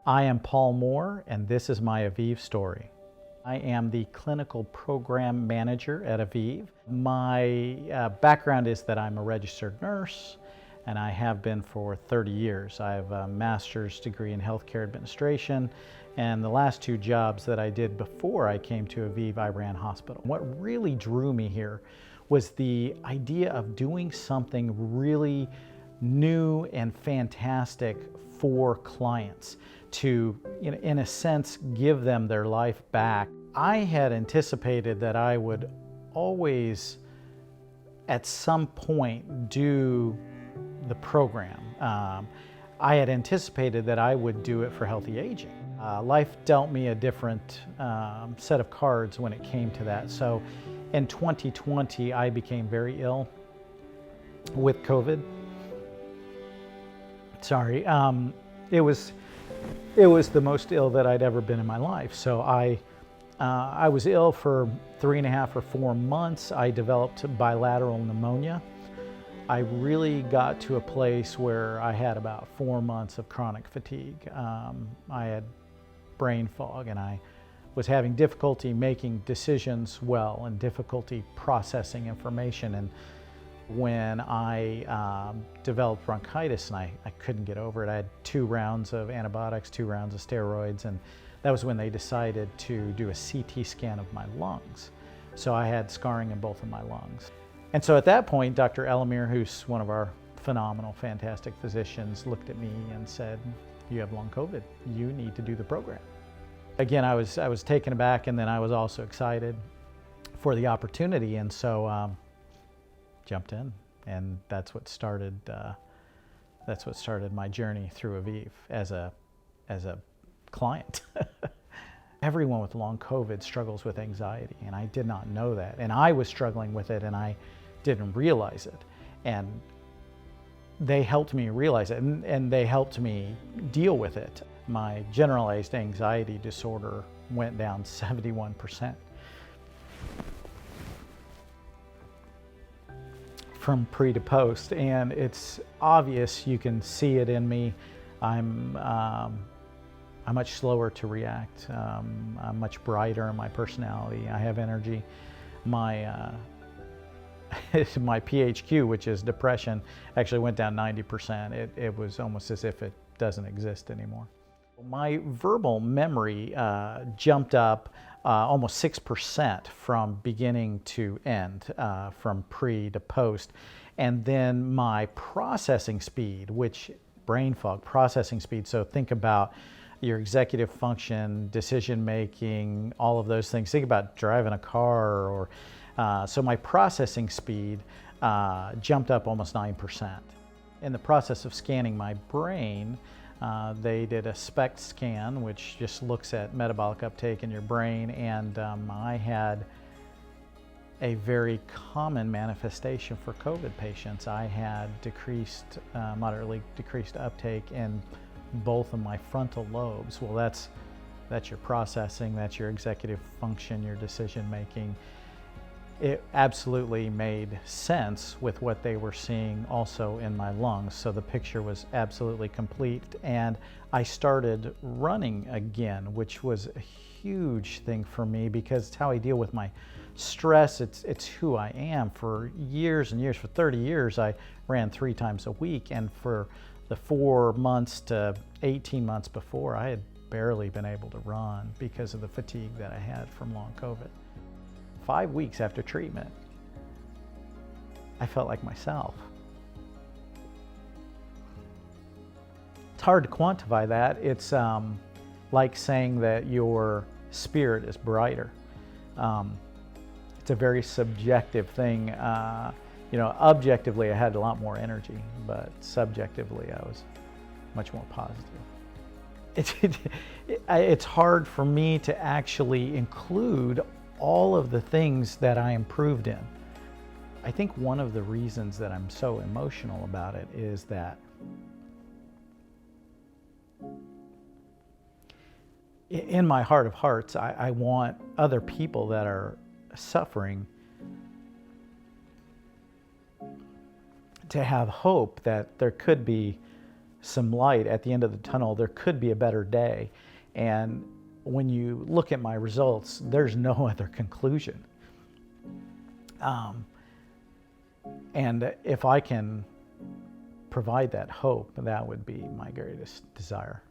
I am Paul Moore, and this is my Aviv story. I am the clinical program manager at Aviv. My background is that I'm a registered nurse, and I have been for 30 years. I have a master's degree in healthcare administration, and the last two jobs that I did before I came to Aviv, I ran hospital. What really drew me here was the idea of doing something really new and fantastic for clients to, in a sense, give them their life back. I had anticipated that I would always, at some point, do the program. I had anticipated that I would do it for healthy aging. Life dealt me a different set of cards when it came to that. So in 2020, I became very ill with COVID. Sorry, it was the most ill that I'd ever been in my life. So I was ill for 3.5 or 4 months. I developed bilateral pneumonia. I really got to a place where I had about 4 months of chronic fatigue. I had brain fog, and I was having difficulty making decisions well and difficulty processing information. And when I developed bronchitis, and I couldn't get over it. I had 2 rounds of antibiotics, 2 rounds of steroids, and that was when they decided to do a CT scan of my lungs. So I had scarring in both of my lungs. And so at that point, Dr. Elamir, who's one of our phenomenal, fantastic physicians, looked at me and said, "You have long COVID. You need to do the program." Again, I was taken aback, and then I was also excited for the opportunity, and so jumped in, and that's what started my journey through Aviv as a client. Everyone with long COVID struggles with anxiety, and I did not know that, and I was struggling with it, and I didn't realize it, and they helped me realize it, and they helped me deal with it. My generalized anxiety disorder went down 71%. From pre to post, and it's obvious. You can see it in me. I'm much slower to react. I'm much brighter in my personality. I have energy. My my PHQ, which is depression, actually went down 90%. It was almost as if it doesn't exist anymore. My verbal memory jumped up almost 6% from beginning to end, from pre to post. And then my processing speed, which brain fog, processing speed, so think about your executive function, decision making, all of those things. Think about driving a car, or so my processing speed jumped up almost 9%. In the process of scanning my brain, they did a SPECT scan, which just looks at metabolic uptake in your brain, and I had a very common manifestation for COVID patients. I had moderately decreased uptake in both of my frontal lobes. Well, that's your processing, that's your executive function, your decision making. It absolutely made sense with what they were seeing also in my lungs. So the picture was absolutely complete. And I started running again, which was a huge thing for me because it's how I deal with my stress. It's who I am. For years and years, for 30 years, I ran 3 times a week. And for the 4 months to 18 months before, I had barely been able to run because of the fatigue that I had from long COVID. 5 weeks after treatment, I felt like myself. It's hard to quantify that. It's like saying that your spirit is brighter. It's a very subjective thing. Objectively, I had a lot more energy, but subjectively, I was much more positive. It's hard for me to actually include all of the things that I improved in. I think one of the reasons that I'm so emotional about it is that in my heart of hearts, I want other people that are suffering to have hope that there could be some light at the end of the tunnel. There could be a better day. And when you look at my results, there's no other conclusion. And if I can provide that hope, that would be my greatest desire.